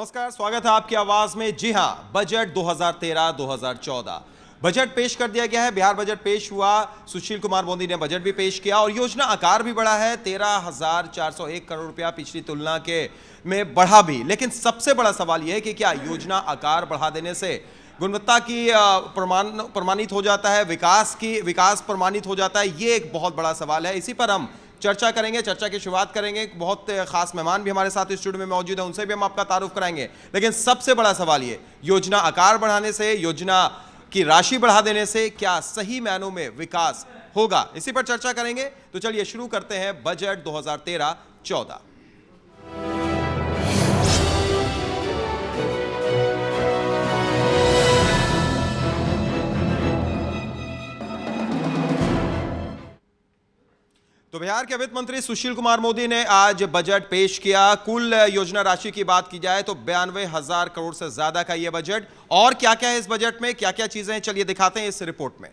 नमस्कार, स्वागत है आपकी आवाज में। जी हां, बजट 2013-2014 बजट पेश कर दिया गया है। बिहार बजट पेश हुआ, सुशील कुमार मोदी ने बजट भी पेश किया और योजना आकार भी बढ़ा है। 13,401 करोड़ रुपया पिछली तुलना के में बढ़ा भी। लेकिन सबसे बड़ा सवाल यह है कि क्या योजना आकार बढ़ा देने से गुणवत्ता की प्रमाणित हो जाता है, विकास प्रमाणित हो जाता है? ये एक बहुत बड़ा सवाल है। इसी पर हम चर्चा करेंगे। चर्चा की शुरुआत करेंगे। बहुत खास मेहमान भी हमारे साथ स्टूडियो में मौजूद हैं, उनसे भी हम आपका तारुफ कराएंगे। लेकिन सबसे बड़ा सवाल ये, योजना आकार बढ़ाने से, योजना की राशि बढ़ा देने से क्या सही मायनों में विकास होगा? इसी पर चर्चा करेंगे। तो चलिए शुरू करते हैं बजट 2013-14। तो बिहार के वित्त मंत्री सुशील कुमार मोदी ने आज बजट पेश किया। कुल योजना राशि की बात की जाए तो 92,000 करोड़ से ज्यादा का यह बजट। और क्या क्या है इस बजट में, क्या क्या चीजें हैं, चलिए दिखाते हैं इस रिपोर्ट में।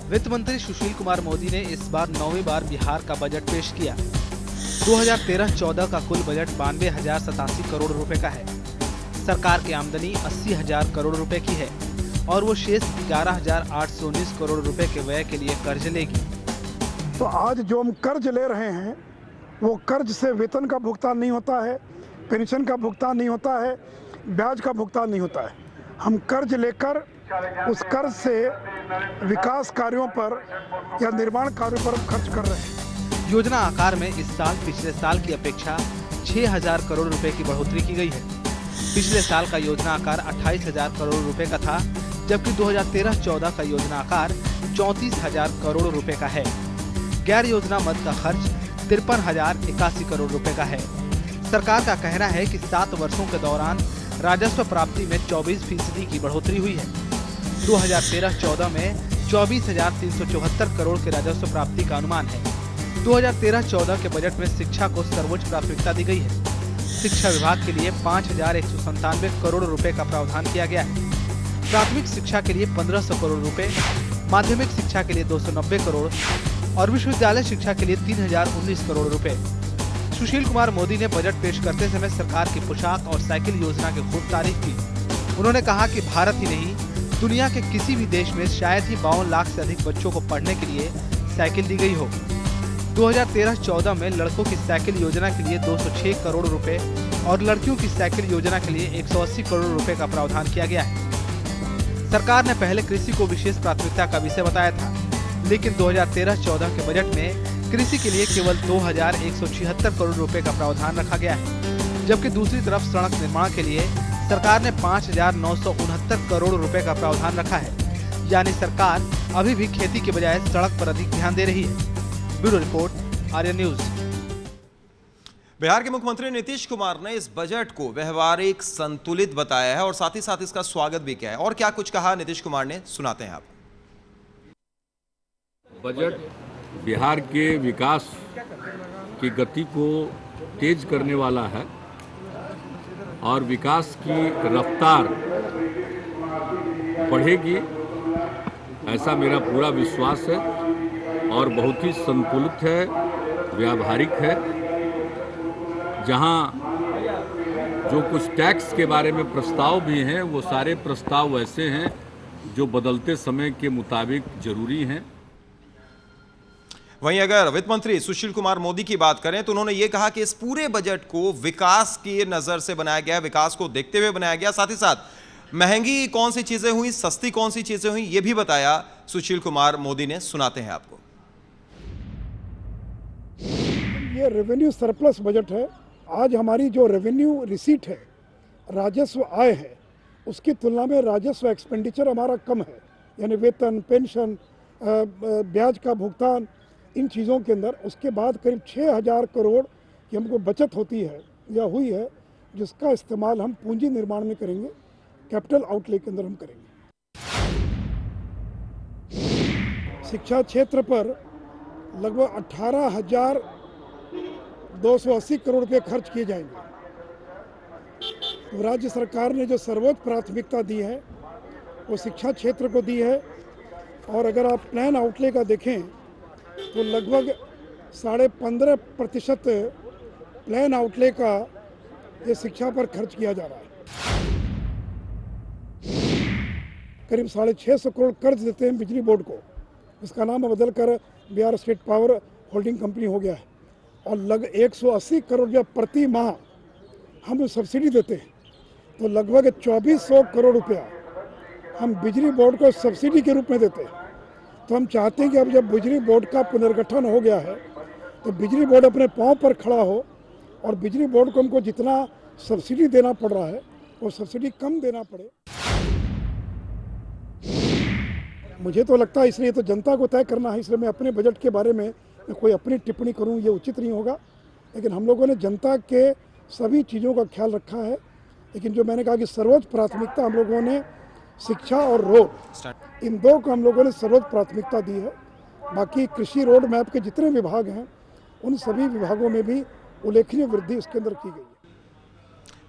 वित्त मंत्री सुशील कुमार मोदी ने इस बार 9वीं बार बिहार का बजट पेश किया। 2013-14 का कुल बजट 92,087 करोड़ रुपए का है। सरकार की आमदनी 80,000 करोड़ रुपए की है और वो शेष 11,819 करोड़ रुपए के व्यय के लिए कर्ज लेगी। तो आज जो हम कर्ज ले रहे हैं वो कर्ज से वेतन का भुगतान नहीं होता है, पेंशन का भुगतान नहीं होता है, ब्याज का भुगतान नहीं होता है। हम कर्ज लेकर उस कर्ज से विकास कार्यों पर या निर्माण कार्यों पर खर्च कर रहे हैं। योजना आकार में इस साल पिछले साल की अपेक्षा 6,000 करोड़ रुपए की बढ़ोतरी की गई है। पिछले साल का योजना आकार 28,000 करोड़ रुपए का था, जबकि 2013-14 का योजना आकार 34,000 करोड़ रुपए का है। गैर योजना मद का खर्च 53,081 करोड़ रुपए का है। सरकार का कहना है कि 7 वर्षों के दौरान राजस्व प्राप्ति में 24% की बढ़ोतरी हुई है। 2013-14 में 24,374 करोड़ के राजस्व प्राप्ति का अनुमान है। 2013-14 के बजट में शिक्षा को सर्वोच्च प्राथमिकता दी गई है। शिक्षा विभाग के लिए 5,197 करोड़ रुपए का प्रावधान किया गया है। प्राथमिक शिक्षा के लिए 1,500 करोड़ रुपए, माध्यमिक शिक्षा के लिए 290 करोड़ और विश्वविद्यालय शिक्षा के लिए 3,019 करोड़ रुपए। सुशील कुमार मोदी ने बजट पेश करते समय सरकार की पोशाक और साइकिल योजना की खूब तारीफ की। उन्होंने कहा कि भारत ही नहीं, दुनिया के किसी भी देश में शायद ही 52 लाख से अधिक बच्चों को पढ़ने के लिए साइकिल दी गई हो। 2013-14 में लड़कों की साइकिल योजना के लिए 206 करोड़ रुपए और लड़कियों की साइकिल योजना के लिए 180 करोड़ रुपए का प्रावधान किया गया है। सरकार ने पहले कृषि को विशेष प्राथमिकता का विषय बताया था, लेकिन 2013-14 के बजट में कृषि के लिए केवल 2,176 करोड़ रुपए का प्रावधान रखा गया है, जबकि दूसरी तरफ सड़क निर्माण के लिए सरकार ने 5,969 करोड़ रुपए का प्रावधान रखा है। यानी सरकार अभी भी खेती के बजाय सड़क पर अधिक ध्यान दे रही है। Bureau report, Aryan news. Bihar के मुख्यमंत्री नीतीश कुमार ने इस बजट को व्यवहारिक, संतुलित बताया है और साथ ही साथ इसका स्वागत भी किया है। और क्या कुछ कहा नीतीश कुमार ने, सुनाते हैं आप। बजट बिहार के विकास की गति को तेज करने वाला है और विकास की रफ्तार बढ़ेगी, ऐसा मेरा पूरा विश्वास है और बहुत ही संतुलित है, व्यावहारिक है। जहां जो कुछ टैक्स के बारे में प्रस्ताव भी हैं, वो सारे प्रस्ताव वैसे हैं जो बदलते समय के मुताबिक जरूरी हैं। वहीं अगर वित्त मंत्री सुशील कुमार मोदी की बात करें तो उन्होंने ये कहा कि इस पूरे बजट को विकास की नजर से बनाया गया, विकास को देखते हुए बनाया गया। साथ ही साथ महंगी कौन सी चीजें हुई, सस्ती कौन सी चीजें हुई, ये भी बताया सुशील कुमार मोदी ने, सुनाते हैं आपको। ये रेवेन्यू सरप्लस बजट है। आज हमारी जो रेवेन्यू रिसीट है, राजस्व आय है, उसकी तुलना में राजस्व एक्सपेंडिचर हमारा कम है। यानी वेतन, पेंशन, ब्याज का भुगतान, इन चीज़ों के अंदर उसके बाद करीब 6,000 करोड़ की हमको बचत होती है या हुई है, जिसका इस्तेमाल हम पूंजी निर्माण में करेंगे, कैपिटल आउटले के अंदर हम करेंगे। शिक्षा क्षेत्र पर लगभग 18,280 करोड़ रुपये खर्च किए जाएंगे। तो राज्य सरकार ने जो सर्वोच्च प्राथमिकता दी है वो शिक्षा क्षेत्र को दी है। और अगर आप प्लान आउटले का देखें तो लगभग 15.5% प्लान आउटले का ये शिक्षा पर खर्च किया जा रहा है। करीब 650 करोड़ कर्ज देते हैं बिजली बोर्ड को, इसका नाम बदलकर Bihar state power holding company हो गया है, और 180 करोड़ रुपया प्रति माह हम सब्सिडी देते हैं। तो लगभग 2400 करोड़ रुपया हम बिजली बोर्ड को सब्सिडी के रूप में देते हैं। तो हम चाहते हैं कि अब जब बिजली बोर्ड का पुनर्गठन हो गया है तो बिजली बोर्ड अपने पांव पर खड़ा हो, और बिजली बोर्ड को हमको जितना सब्सिडी देना पड़ रहा है वो सब्सिडी कम देना पड़े। मुझे तो लगता है इसलिए तो जनता को तय करना है, इसलिए मैं अपने बजट के बारे में कोई अपनी टिप्पणी करूं ये उचित नहीं होगा। लेकिन हम लोगों ने जनता के सभी चीज़ों का ख्याल रखा है, लेकिन जो मैंने कहा कि सर्वोच्च प्राथमिकता हम लोगों ने शिक्षा और रोड, इन दो को हम लोगों ने सर्वोच्च प्राथमिकता दी है। बाकी कृषि रोड मैप के जितने विभाग हैं उन सभी विभागों में भी उल्लेखनीय वृद्धि इसके अंदर की गई है।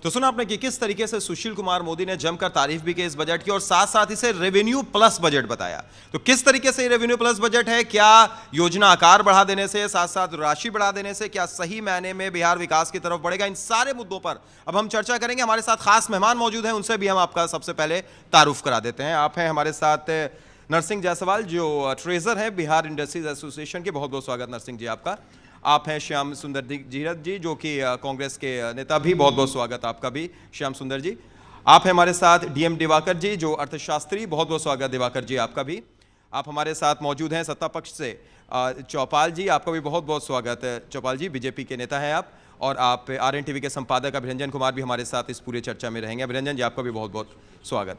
तो सुना आपने कि किस तरीके से सुशील कुमार मोदी ने जमकर तारीफ भी की इस बजट की, और साथ साथ इसे रेवेन्यू प्लस बजट बताया। तो किस तरीके से रेवेन्यू प्लस बजट है, क्या योजना आकार बढ़ा देने से, साथ साथ राशि बढ़ा देने से क्या सही मायने में बिहार विकास की तरफ बढ़ेगा, इन सारे मुद्दों पर अब हम चर्चा करेंगे। हमारे साथ खास मेहमान मौजूद हैं, उनसे भी हम आपका सबसे पहले तारुफ करा देते हैं। आप हैं हमारे साथ नरसिंह जायसवाल, जो ट्रेजर हैं बिहार इंडस्ट्रीज एसोसिएशन के। बहुत बहुत स्वागत नरसिंह जी आपका। आप हैं श्याम सुंदर जीरत जी, जो कि कांग्रेस के नेता भी। बहुत बहुत स्वागत आपका भी श्याम सुंदर जी। आप हैं हमारे साथ डीएम दिवाकर जी, जो अर्थशास्त्री। बहुत बहुत स्वागत दिवाकर जी आपका भी। आप हमारे साथ मौजूद हैं सत्ता पक्ष से चौपाल जी, आपका भी बहुत बहुत स्वागत है। चौपाल जी बीजेपी के नेता हैं आप, और आप RNTV के संपादक अभिरंजन कुमार भी हमारे साथ इस पूरे चर्चा में रहेंगे। अभिरंजन जी आपका भी बहुत बहुत स्वागत।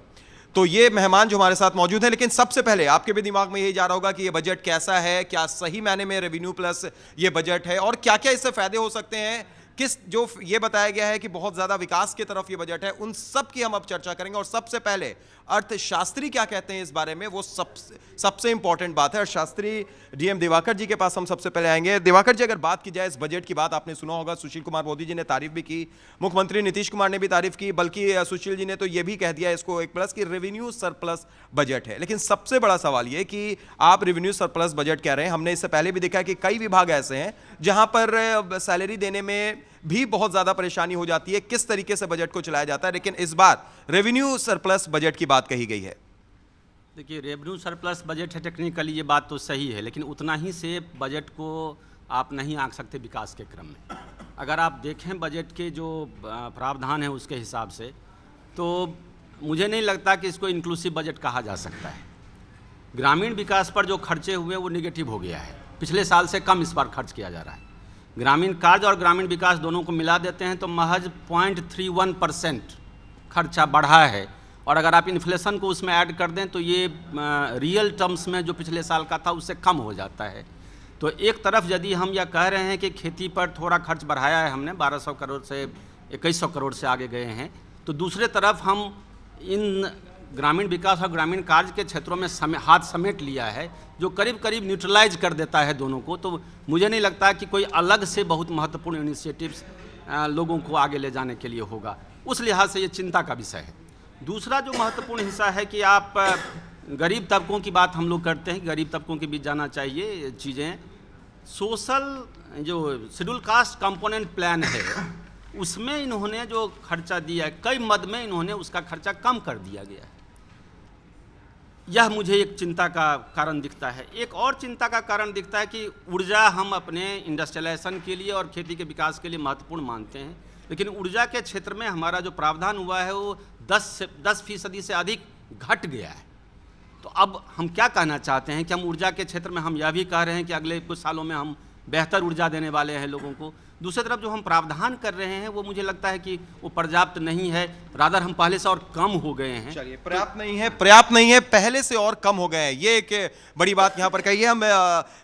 तो ये मेहमान जो हमारे साथ मौजूद हैं, लेकिन सबसे पहले आपके भी दिमाग में यही जा रहा होगा कि ये बजट कैसा है, क्या सही मायने में रेवेन्यू प्लस ये बजट है, और क्या क्या इससे फायदे हो सकते हैं। किस जो ये बताया गया है कि बहुत ज्यादा विकास की तरफ ये बजट है, उन सब की हम अब चर्चा करेंगे। और सबसे पहले अर्थशास्त्री क्या कहते हैं इस बारे में, वो सबसे इंपॉर्टेंट बात है। अर्थशास्त्री डीएम दिवाकर जी के पास हम सबसे पहले आएंगे। दिवाकर जी, अगर बात की जाए इस बजट की, बात आपने सुना होगा, सुशील कुमार मोदी जी ने तारीफ भी की, मुख्यमंत्री नीतीश कुमार ने भी तारीफ की, बल्कि सुशील जी ने तो ये भी कह दिया इसको एक प्लस कि रेवेन्यू सरप्लस बजट है। लेकिन सबसे बड़ा सवाल ये कि आप रेवेन्यू सरप्लस बजट कह रहे हैं। हमने इससे पहले भी देखा कि कई विभाग ऐसे हैं जहां पर सैलरी देने में भी बहुत ज्यादा परेशानी हो जाती है, किस तरीके से बजट को चलाया जाता है। लेकिन इस बार रेवेन्यू सरप्लस बजट की बात कही गई है। देखिए, रेवेन्यू सरप्लस बजट है, टेक्निकली ये बात तो सही है, लेकिन उतना ही से बजट को आप नहीं आंक सकते विकास के क्रम में। अगर आप देखें बजट के जो प्रावधान है उसके हिसाब से, तो मुझे नहीं लगता कि इसको इंक्लूसिव बजट कहा जा सकता है। ग्रामीण विकास पर जो खर्चे हुए वो निगेटिव हो गया है, पिछले साल से कम इस बार खर्च किया जा रहा है। ग्रामीण कार्य और ग्रामीण विकास दोनों को मिला देते हैं तो महज 0.31% खर्चा बढ़ा है, और अगर आप इन्फ्लेशन को उसमें ऐड कर दें तो ये रियल टर्म्स में जो पिछले साल का था उससे कम हो जाता है। तो एक तरफ यदि हम यह कह रहे हैं कि खेती पर थोड़ा खर्च बढ़ाया है हमने, 1200 करोड़ से 2100 करोड़ से आगे गए हैं, तो दूसरे तरफ हम इन ग्रामीण विकास और ग्रामीण कार्य के क्षेत्रों में हाथ समेट लिया है, जो करीब करीब न्यूट्रलाइज कर देता है दोनों को। तो मुझे नहीं लगता कि कोई अलग से बहुत महत्वपूर्ण इनिशिएटिव्स लोगों को आगे ले जाने के लिए होगा। उस लिहाज से ये चिंता का विषय है। दूसरा जो महत्वपूर्ण हिस्सा है कि आप गरीब तबकों की बात हम लोग करते हैं, गरीब तबकों के बीच जाना चाहिए चीज़ें। सोशल जो शेड्यूल कास्ट कंपोनेंट प्लान है उसमें इन्होंने जो खर्चा दिया है, कई मद में इन्होंने उसका खर्चा कम कर दिया गया है। यह मुझे एक चिंता का कारण दिखता है। एक और चिंता का कारण दिखता है कि ऊर्जा हम अपने इंडस्ट्रियलाइजेशन के लिए और खेती के विकास के लिए महत्वपूर्ण मानते हैं, लेकिन ऊर्जा के क्षेत्र में हमारा जो प्रावधान हुआ है वो 10% से अधिक घट गया है। तो अब हम क्या कहना चाहते हैं कि हम ऊर्जा के क्षेत्र में हम यह भी कह रहे हैं कि अगले कुछ सालों में हम बेहतर ऊर्जा देने वाले हैं लोगों को। दूसरी तरफ जो हम प्रावधान कर रहे हैं वो मुझे लगता है कि वो पर्याप्त नहीं है, रादर हम पहले से और कम हो गए हैं। चलिए, पर्याप्त नहीं है, पहले से और कम हो गए हैं, ये एक बड़ी बात यहाँ पर कही है। हम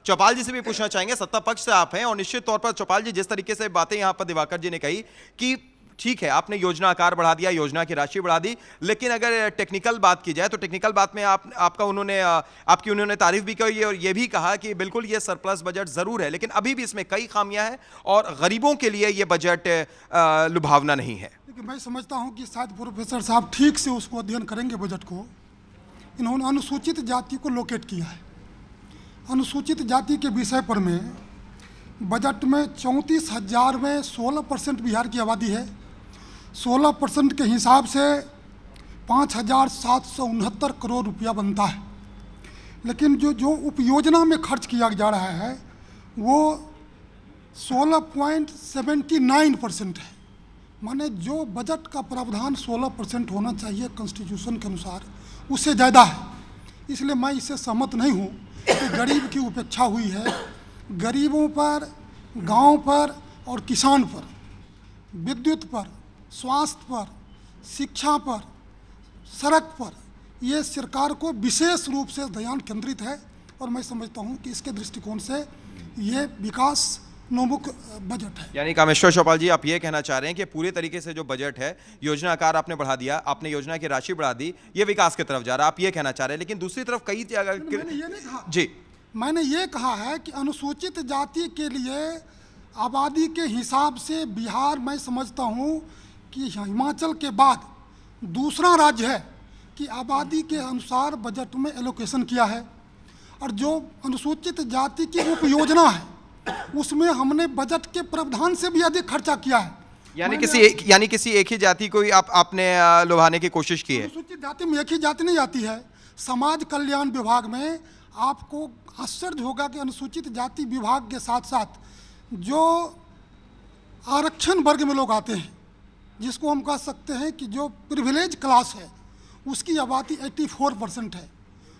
चौपाल जी से भी पूछना चाहेंगे, सत्ता पक्ष से आप हैं, और निश्चित तौर पर चौपाल जी जिस तरीके से बातें यहाँ पर दिवाकर जी ने कही कि ठीक है आपने योजना आकार बढ़ा दिया, योजना की राशि बढ़ा दी, लेकिन अगर टेक्निकल बात की जाए तो टेक्निकल बात में आपकी उन्होंने तारीफ भी की और ये भी कहा कि बिल्कुल ये सरप्लस बजट जरूर है, लेकिन अभी भी इसमें कई खामियां हैं और गरीबों के लिए ये बजट लुभावना नहीं है। देखिए, मैं समझता हूं कि शायद प्रोफेसर साहब ठीक से उसको अध्ययन करेंगे बजट को। इन्होंने अनुसूचित जाति को लोकेट किया है। अनुसूचित जाति के विषय पर में बजट में 34,000 में 16% बिहार की आबादी है। 16% के हिसाब से 5,769 करोड़ रुपया बनता है। लेकिन जो उपयोजना में खर्च किया जा रहा है वो 16.79% है। माने जो बजट का प्रावधान 16% होना चाहिए कॉन्स्टिट्यूशन के अनुसार, उससे ज़्यादा है। इसलिए मैं इससे सहमत नहीं हूँ कि गरीब की उपेक्षा हुई है। गरीबों पर, गांव पर और किसान पर, विद्युत पर, स्वास्थ्य पर, शिक्षा पर, सड़क पर ये सरकार को विशेष रूप से ध्यान केंद्रित है। और मैं समझता हूँ कि इसके दृष्टिकोण से ये विकास नोमुख बजट है। यानी कामेश्वर चौपाल जी, आप ये कहना चाह रहे हैं कि पूरे तरीके से जो बजट है, योजना आकार आपने बढ़ा दिया, आपने योजना की राशि बढ़ा दी, ये विकास की तरफ जा रहा है, आप ये कहना चाह रहे हैं। लेकिन दूसरी तरफ कई जगह मैंने ये नहीं कहा जी, मैंने ये कहा है कि अनुसूचित जाति के लिए आबादी के हिसाब से बिहार, मैं समझता हूँ कि हिमाचल के बाद दूसरा राज्य है कि आबादी के अनुसार बजट में एलोकेशन किया है। और जो अनुसूचित जाति की उप योजना है उसमें हमने बजट के प्रावधान से भी अधिक खर्चा किया है। यानी किसी एक ही जाति को ही आपने लुभाने की कोशिश की है। अनुसूचित जाति में एक ही जाति नहीं आती है। समाज कल्याण विभाग में आपको आश्चर्य होगा कि अनुसूचित जाति विभाग के साथ साथ जो आरक्षण वर्ग में लोग आते हैं, जिसको हम कह सकते हैं कि जो प्रिविलेज क्लास है, उसकी आबादी 84% है।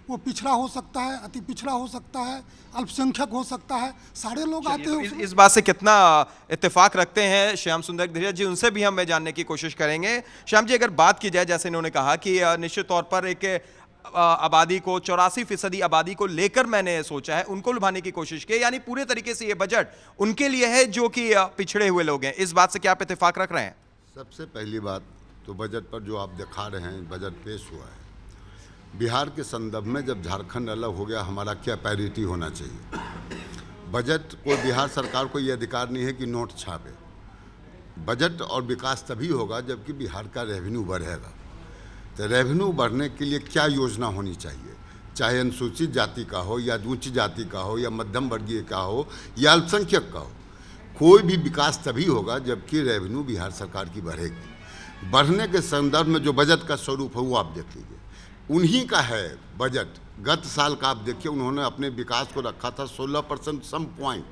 वो पिछड़ा हो सकता है, अति पिछड़ा हो सकता है, अल्पसंख्यक हो सकता है, सारे लोग आते हैं। इस बात से कितना इत्तेफाक रखते हैं श्याम सुंदर धीरज जी, उनसे भी हम जानने की कोशिश करेंगे। श्याम जी, अगर बात की जाए, जैसे इन्होंने कहा कि निश्चित तौर पर एक आबादी को 84% आबादी को लेकर मैंने सोचा है, उनको लुभाने की कोशिश की, यानी पूरे तरीके से ये बजट उनके लिए है जो कि पिछड़े हुए लोग हैं। इस बात से क्या आप इत्तेफाक रख रहे हैं? सबसे पहली बात तो बजट पर जो आप दिखा रहे हैं, बजट पेश हुआ है, बिहार के संदर्भ में जब झारखंड अलग हो गया, हमारा क्या पैरिटी होना चाहिए। बजट को, बिहार सरकार को ये अधिकार नहीं है कि नोट छापे। बजट और विकास तभी होगा जबकि बिहार का रेवेन्यू बढ़ेगा। तो रेवेन्यू बढ़ने के लिए क्या योजना होनी चाहिए, चाहे अनुसूचित जाति का हो या उच्च जाति का हो या मध्यम वर्गीय का हो या अल्पसंख्यक का हो, कोई भी विकास तभी होगा जबकि रेवेन्यू बिहार सरकार की बढ़ेगी। बढ़ने के संदर्भ में जो बजट का स्वरूप है वो आप देख लीजिए, उन्हीं का है बजट। गत साल का आप देखिए, उन्होंने अपने विकास को रखा था 16% सम पॉइंट,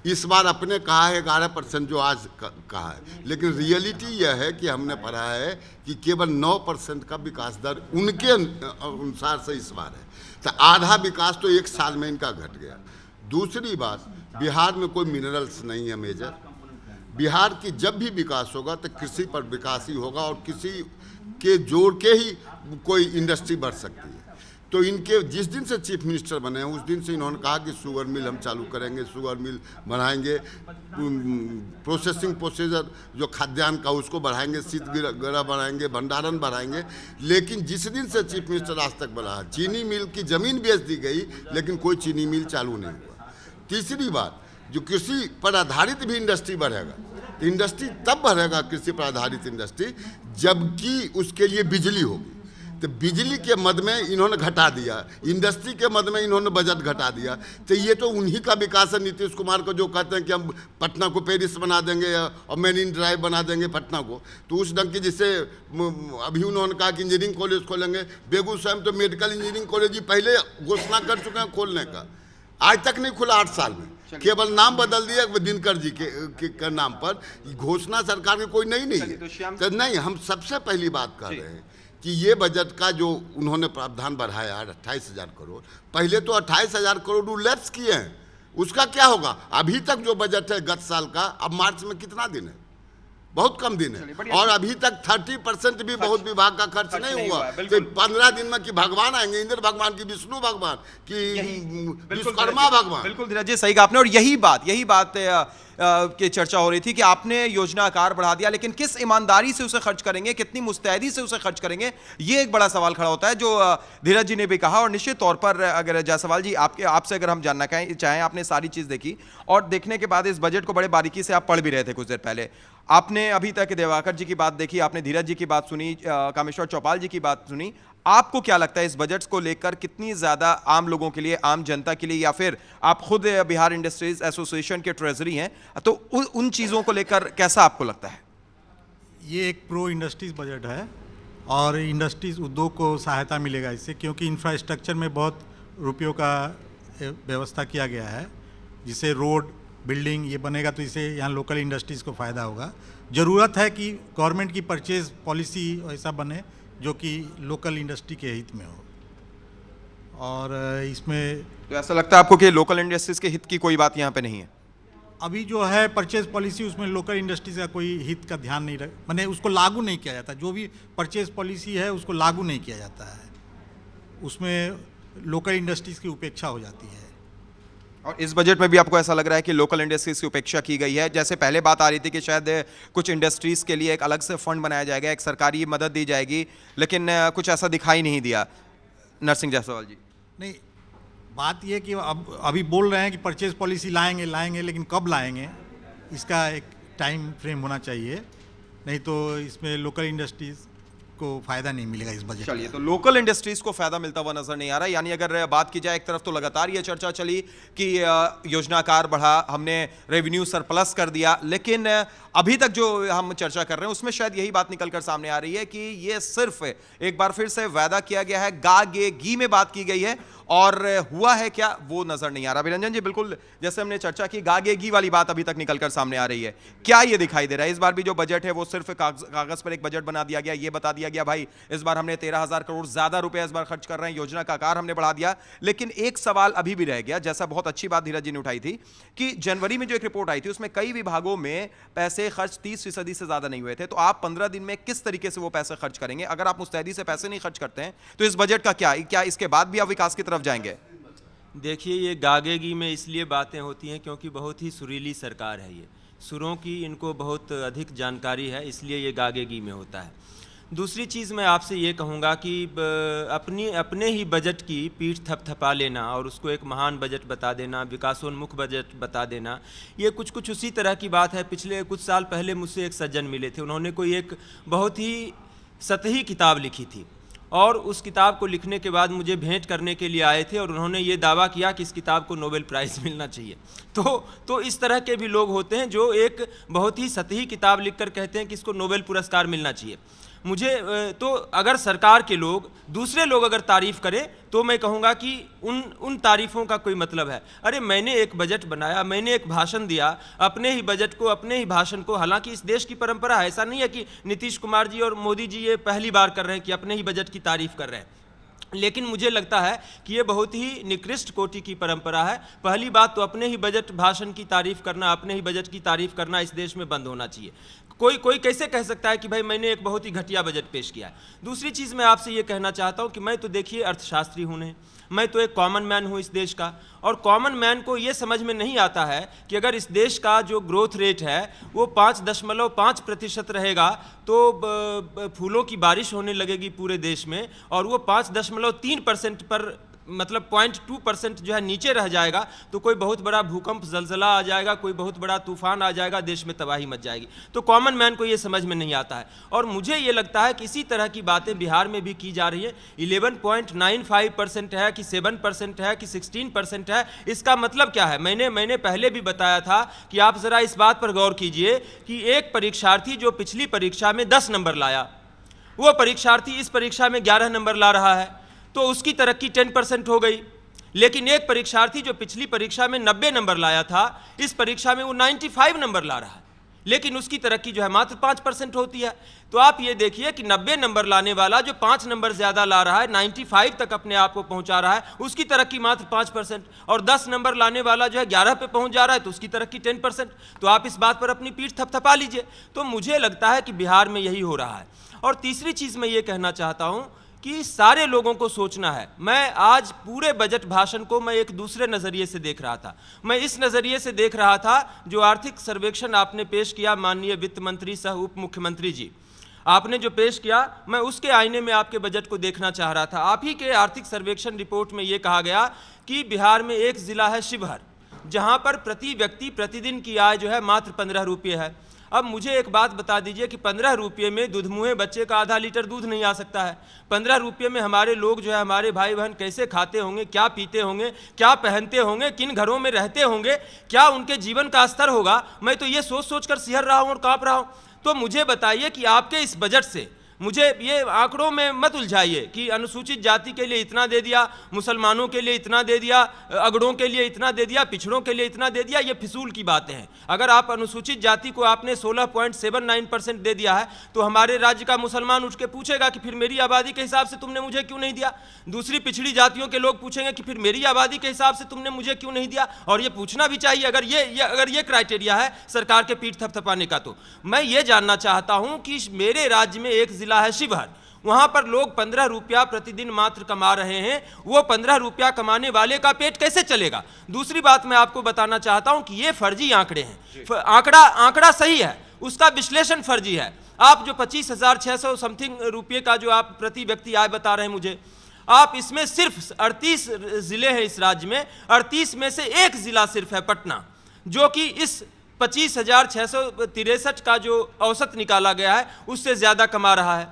इस बार अपने कहा है 11% जो आज कहा है। लेकिन रियलिटी यह है कि हमने पढ़ा है कि केवल 9% का विकास दर उनके अनुसार से इस बार है। तो आधा विकास तो एक साल में इनका घट गया। दूसरी बात, बिहार में कोई मिनरल्स नहीं है मेजर। बिहार की जब भी विकास होगा तो कृषि पर विकास ही होगा और कृषि के जोड़ के ही कोई इंडस्ट्री बढ़ सकती है। तो इनके जिस दिन से चीफ मिनिस्टर बने हैं उस दिन से इन्होंने कहा कि शुगर मिल हम चालू करेंगे, शुगर मिल बढ़ाएंगे, प्रोसेसिंग प्रोसीजर जो खाद्यान्न का उसको बढ़ाएंगे, शीत गृह बढ़ाएंगे, भंडारण बढ़ाएंगे। लेकिन जिस दिन से चीफ मिनिस्टर आज तक बना, चीनी मिल की ज़मीन बेच दी गई लेकिन कोई चीनी मिल चालू नहीं हुआ। तीसरी बात, जो कृषि पर आधारित भी इंडस्ट्री बढ़ेगा, तो इंडस्ट्री तब बढ़ेगा, कृषि पर आधारित इंडस्ट्री, जबकि उसके लिए बिजली होगी। तो बिजली के मद में इन्होंने घटा दिया, इंडस्ट्री के मद में इन्होंने बजट घटा दिया। तो ये तो उन्हीं का विकास है। नीतीश कुमार को जो कहते हैं कि हम पटना को पेरिस बना देंगे और मेरीन ड्राइव बना देंगे पटना को, तो उस ढंग की, जिससे अभी उन्होंने कहा कि इंजीनियरिंग कॉलेज खोलेंगे। बेगूसराय में तो मेडिकल इंजीनियरिंग कॉलेज ही पहले घोषणा कर चुके हैं खोलने का, आज तक नहीं खुला 8 साल में, केवल नाम बदल दिया दिनकर जी के नाम पर। घोषणा सरकार की कोई नहीं है। तो नहीं, हम सबसे पहली बात कर रहे हैं कि ये बजट का जो उन्होंने प्रावधान बढ़ाया 28,000 करोड़, पहले तो 28,000 करोड़ लैप्स किए हैं, उसका क्या होगा? अभी तक जो बजट है गत साल का, अब मार्च में कितना दिन है? बहुत कम दिन है। और अभी तक 30% भी बहुत विभाग का खर्च नहीं हुआ। तो 15 दिन में कि भगवान आएंगे, इंद्र भगवान की, विष्णु भगवान की, विश्वकर्मा भगवान। बिल्कुल धीरज जी, सही कहा आपने। और यही बात की चर्चा हो रही थी कि आपने योजना आकार बढ़ा दिया, लेकिन किस ईमानदारी से उसे खर्च करेंगे, कितनी मुस्तैदी से उसे खर्च करेंगे, ये एक बड़ा सवाल खड़ा होता है, जो धीरज जी ने भी कहा। और निश्चित तौर पर अगर जायसवाल जी आपसे अगर हम जानना चाहें, आपने सारी चीज़ देखी और देखने के बाद इस बजट को बड़े बारीकी से आप पढ़ भी रहे थे कुछ देर पहले, आपने अभी तक दिवाकर जी की बात देखी, आपने धीरज जी की बात सुनी, कामेश्वर चौपाल जी की बात सुनी। आपको क्या लगता है इस बजट को लेकर कितनी ज्यादा आम लोगों के लिए, आम जनता के लिए, या फिर आप खुद बिहार इंडस्ट्रीज एसोसिएशन के ट्रेजरी हैं, तो उन चीजों को लेकर कैसा आपको लगता है? ये एक प्रो इंडस्ट्रीज बजट है और इंडस्ट्रीज उद्योग को सहायता मिलेगा इससे, क्योंकि इंफ्रास्ट्रक्चर में बहुत रुपयों का व्यवस्था किया गया है, जिसे रोड बिल्डिंग ये बनेगा तो इससे यहाँ लोकल इंडस्ट्रीज़ को फ़ायदा होगा। ज़रूरत है कि गवर्नमेंट की परचेज पॉलिसी ऐसा बने जो कि लोकल इंडस्ट्री के हित में हो। और इसमें तो ऐसा लगता है आपको कि लोकल इंडस्ट्रीज के हित की कोई बात यहाँ पे नहीं है? अभी जो है परचेज पॉलिसी, उसमें लोकल इंडस्ट्रीज का कोई हित का ध्यान नहीं माने उसको लागू नहीं किया जाता। जो भी परचेज पॉलिसी है उसको लागू नहीं किया जाता है, उसमें लोकल इंडस्ट्रीज़ की उपेक्षा हो जाती है। और इस बजट में भी आपको ऐसा लग रहा है कि लोकल इंडस्ट्रीज की उपेक्षा की गई है? जैसे पहले बात आ रही थी कि शायद कुछ इंडस्ट्रीज के लिए एक अलग से फंड बनाया जाएगा, एक सरकारी मदद दी जाएगी, लेकिन कुछ ऐसा दिखाई नहीं दिया। नरसिंह जायसवाल जी। नहीं, बात ये कि अब अभी बोल रहे हैं कि परचेज पॉलिसी लाएंगे, लेकिन कब लाएंगे इसका एक टाइम फ्रेम होना चाहिए, नहीं तो इसमें लोकल इंडस्ट्रीज को फायदा नहीं मिलेगा इस बजट। चलिए, तो लोकल इंडस्ट्रीज को फायदा मिलता हुआ नजर नहीं आ रहा। यानी अगर बात की जाए, एक तरफ तो लगातार ये चर्चा चली कि योजना आकार बढ़ा, हमने रेवेन्यू सरप्लस कर दिया, लेकिन अभी तक जो हम चर्चा कर रहे हैं उसमें शायद यही बात निकलकर सामने आ रही है कि ये सिर्फ एक बार फिर से वादा किया गया है, गा गे गी में बात की गई है, और हुआ है क्या वो नजर नहीं आ रहा। अभिरंजन जी, बिल्कुल जैसे हमने चर्चा की, गागे गी वाली बात अभी तक निकलकर सामने आ रही है। क्या ये दिखाई दे रहा है इस बार भी जो बजट है वो सिर्फ कागज पर एक बजट बना दिया गया, ये बता दिया गया भाई इस बार हमने 13,000 करोड़ ज्यादा रुपए इस बार खर्च कर रहे हैं, योजना का आकार हमने बढ़ा दिया। लेकिन एक सवाल अभी भी रह गया, जैसा बहुत अच्छी बात धीरज जी ने उठाई थी कि जनवरी में जो एक रिपोर्ट आई थी उसमें कई विभागों में पैसे खर्च 30% से ज्यादा नहीं हुए थे। तो आप 15 दिन में किस तरीके से वो पैसे खर्च करेंगे? अगर आप मुस्तैदी से पैसे नहीं खर्च करते हैं तो इस बजट का क्या इसके बाद भी आप विकास की तरफ जाएंगे? देखिए, ये गागेगी में इसलिए बातें होती हैं क्योंकि बहुत ही सुरीली सरकार है, ये सुरों की इनको बहुत अधिक जानकारी है, इसलिए ये गागेगी में होता है। दूसरी चीज़ मैं आपसे ये कहूँगा कि अपने ही बजट की पीठ थपथपा लेना और उसको एक महान बजट बता देना, विकासोन्मुख बजट बता देना, ये कुछ उसी तरह की बात है। पिछले कुछ साल पहले मुझसे एक सज्जन मिले थे, उन्होंने कोई एक बहुत ही सतही किताब लिखी थी और उस किताब को लिखने के बाद मुझे भेंट करने के लिए आए थे और उन्होंने ये दावा किया कि इस किताब को नोबेल प्राइज़ मिलना चाहिए। तो इस तरह के भी लोग होते हैं जो एक बहुत ही सतही किताब लिखकर कहते हैं कि इसको नोबेल पुरस्कार मिलना चाहिए। मुझे तो अगर सरकार के लोग, दूसरे लोग अगर तारीफ़ करें तो मैं कहूँगा कि उन तारीफ़ों का कोई मतलब है। अरे मैंने एक बजट बनाया, मैंने एक भाषण दिया, अपने ही बजट को, अपने ही भाषण को, हालांकि इस देश की परंपरा है, ऐसा नहीं है कि नीतीश कुमार जी और मोदी जी ये पहली बार कर रहे हैं कि अपने ही बजट की तारीफ़ कर रहे हैं, लेकिन मुझे लगता है कि ये बहुत ही निकृष्ट कोटि की परंपरा है। पहली बात तो अपने ही बजट भाषण की तारीफ़ करना, अपने ही बजट की तारीफ़ करना इस देश में बंद होना चाहिए। कोई कैसे कह सकता है कि भाई मैंने एक बहुत ही घटिया बजट पेश किया है। दूसरी चीज़ मैं आपसे ये कहना चाहता हूँ कि मैं तो देखिए अर्थशास्त्री हूँ नहीं, मैं तो एक कॉमन मैन हूँ इस देश का, और कॉमन मैन को ये समझ में नहीं आता है कि अगर इस देश का जो ग्रोथ रेट है वो 5.5% रहेगा तो फूलों की बारिश होने लगेगी पूरे देश में, और वो 5.3% पर मतलब 0.2% जो है नीचे रह जाएगा तो कोई बहुत बड़ा भूकंप, जलजला आ जाएगा, कोई बहुत बड़ा तूफान आ जाएगा, देश में तबाही मच जाएगी। तो कॉमन मैन को ये समझ में नहीं आता है, और मुझे ये लगता है कि इसी तरह की बातें बिहार में भी की जा रही है। 11.95% है कि 7% है कि 16% है, इसका मतलब क्या है? मैंने पहले भी बताया था कि आप ज़रा इस बात पर गौर कीजिए कि एक परीक्षार्थी जो पिछली परीक्षा में 10 नंबर लाया, वो परीक्षार्थी इस परीक्षा में 11 नंबर ला रहा है, तो उसकी तरक्की 10% हो गई। लेकिन एक परीक्षार्थी जो पिछली परीक्षा में 90 नंबर लाया था, इस परीक्षा में वो 95 नंबर ला रहा है, लेकिन उसकी तरक्की जो है मात्र 5% होती है। तो आप ये देखिए कि 90 नंबर लाने वाला जो 5 नंबर ज़्यादा ला रहा है, 95 तक अपने आप को पहुंचा रहा है, उसकी तरक्की मात्र 5%, और 10 नंबर लाने वाला जो है 11 पे पहुंच जा रहा है तो उसकी तरक्की 10%। तो आप इस बात पर अपनी पीठ थपथपा लीजिए। तो मुझे लगता है कि बिहार में यही हो रहा है। और तीसरी चीज़ मैं ये कहना चाहता हूँ कि सारे लोगों को सोचना है। मैं आज पूरे बजट भाषण को मैं एक दूसरे नज़रिए से देख रहा था। मैं इस नज़रिए से देख रहा था जो आर्थिक सर्वेक्षण आपने पेश किया माननीय वित्त मंत्री सह उप मुख्यमंत्री जी, आपने जो पेश किया, मैं उसके आईने में आपके बजट को देखना चाह रहा था। आप ही के आर्थिक सर्वेक्षण रिपोर्ट में ये कहा गया कि बिहार में एक ज़िला है शिवहर, जहाँ पर प्रति व्यक्ति प्रतिदिन की आय जो है मात्र 15 रुपये है। अब मुझे एक बात बता दीजिए कि 15 रुपये में दूधमुहे बच्चे का आधा लीटर दूध नहीं आ सकता है। 15 रुपये में हमारे लोग जो है, हमारे भाई बहन कैसे खाते होंगे, क्या पीते होंगे, क्या पहनते होंगे, किन घरों में रहते होंगे, क्या उनके जीवन का स्तर होगा, मैं तो ये सोच सोच कर सिहर रहा हूँ और काँप रहा हूँ। तो मुझे बताइए कि आपके इस बजट से, मुझे ये आंकड़ों में मत उलझाइए कि अनुसूचित जाति के लिए इतना दे दिया, मुसलमानों के लिए इतना दे दिया, अगड़ों के लिए इतना दे दिया, पिछड़ों के लिए इतना दे दिया, ये फिजूल की बातें हैं। अगर आप अनुसूचित जाति को आपने 16.79% दे दिया है तो हमारे राज्य का मुसलमान उठ के पूछेगा कि फिर मेरी आबादी के हिसाब से तुमने मुझे क्यों नहीं दिया। दूसरी पिछड़ी जातियों के लोग पूछेंगे कि फिर मेरी आबादी के हिसाब से तुमने मुझे क्यों नहीं दिया, और ये पूछना भी चाहिए अगर ये क्राइटेरिया है सरकार के पीठ थपथपाने का। तो मैं ये जानना चाहता हूं कि मेरे राज्य में एक जिला है शिवहर, वहां पर लोग 15 रुपया प्रतिदिन मात्र कमा रहे हैं। वो 15 रुपया कमाने वाले का पेट कैसे चलेगा। दूसरी बात मैं आपको बताना चाहता हूं कि ये फर्जी आंकड़े हैं। आंकड़ा सही है, उसका विश्लेषण फर्जी है। आप जो 25,600 समथिंग रुपये का जो आप प्रति व्यक्ति आय बता रहे हैं मुझे, आप इसमें सिर्फ 38 जिले हैं इस राज्य में, 38 में से एक जिला सिर्फ है पटना, जो कि इस 25,663 का जो औसत निकाला गया है उससे ज़्यादा कमा रहा है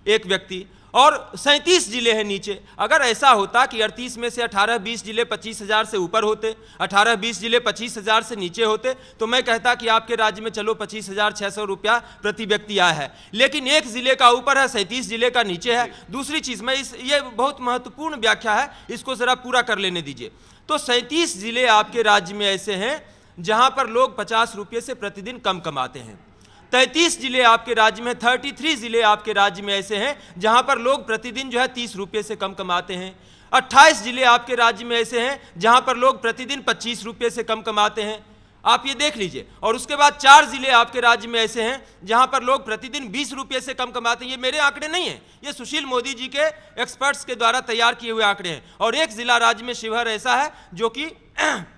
एक व्यक्ति, और 37 जिले हैं नीचे। अगर ऐसा होता कि 38 में से 18-20 जिले 25,000 से ऊपर होते, 18-20 जिले 25,000 से नीचे होते, तो मैं कहता कि आपके राज्य में चलो 25,600 रुपया प्रति व्यक्ति आया है। लेकिन एक जिले का ऊपर है, 37 जिले का नीचे है। दूसरी चीज़ मैं ये बहुत महत्वपूर्ण व्याख्या है, इसको ज़रा पूरा कर लेने दीजिए। तो 37 जिले आपके राज्य में ऐसे हैं जहां पर लोग 50 रुपये से प्रतिदिन कम कमाते हैं। 33 जिले आपके राज्य में, 33 जिले आपके राज्य में ऐसे हैं जहां पर लोग प्रतिदिन जो है 30 रुपये से कम कमाते हैं। 28 जिले आपके राज्य में ऐसे हैं जहां पर लोग प्रतिदिन 25 रुपये से कम कमाते हैं। आप ये देख लीजिए। और उसके बाद 4 जिले आपके राज्य में ऐसे हैं जहां पर लोग प्रतिदिन 20 रुपये से कम कमाते हैं। ये मेरे आंकड़े नहीं हैं, ये सुशील मोदी जी के एक्सपर्ट्स के द्वारा तैयार किए हुए आंकड़े हैं। और एक जिला राज्य में शिवहर ऐसा है जो कि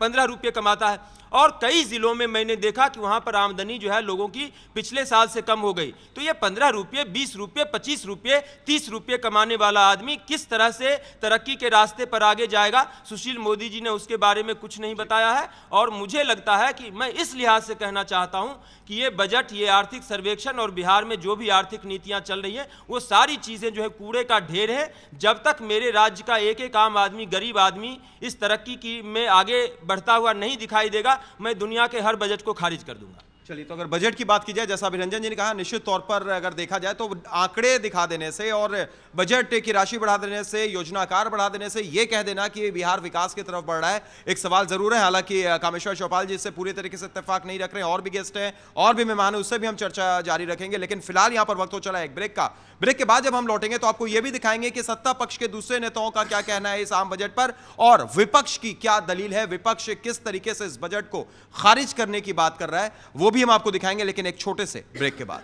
15 रुपये कमाता है। और कई जिलों में मैंने देखा कि वहां पर आमदनी जो है लोगों की पिछले साल से कम हो गई। तो ये 15 रुपये, 20 रुपये, 25 रुपये, 30 रुपये कमाने वाला आदमी किस तरह से तरक्की के रास्ते पर आगे जाएगा, सुशील मोदी जी ने उसके बारे में कुछ नहीं बताया है। और मुझे लगता है कि मैं इस लिहाज से कहना चाहता हूं कि ये बजट, ये आर्थिक सर्वेक्षण और बिहार में जो भी आर्थिक नीतियां चल रही हैं वो सारी चीज़ें जो है कूड़े का ढेर है। जब तक मेरे राज्य का एक एक आम आदमी, गरीब आदमी इस तरक्की की में आगे बढ़ता हुआ नहीं दिखाई देगा, मैं दुनिया के हर बजट को खारिज कर दूंगा। चलिए, तो अगर बजट की बात की जाए, जैसा अभिरंजन जी ने कहा, निश्चित तौर पर अगर देखा जाए तो आंकड़े दिखा देने से और बजट की राशि बढ़ा देने से, योजना आकार बढ़ा देने से ये कह देना कि बिहार विकास की तरफ बढ़ रहा है, एक सवाल जरूर है। हालांकि कामेश्वर चौपाल जी इससे पूरी तरीके से इत्तेफाक नहीं रख रहे हैं, और भी गेस्ट हैं और भी मेहमान हैं, उससे भी हम चर्चा जारी रखेंगे। लेकिन फिलहाल यहां पर वक्त हो चला है एक ब्रेक का। ब्रेक के बाद जब हम लौटेंगे तो आपको यह भी दिखाएंगे कि सत्ता पक्ष के दूसरे नेताओं का क्या कहना है इस आम बजट पर, और विपक्ष की क्या दलील है, विपक्ष किस तरीके से इस बजट को खारिज करने की बात कर रहा है, वो भी हम आपको दिखाएंगे, लेकिन एक छोटे से ब्रेक के बाद।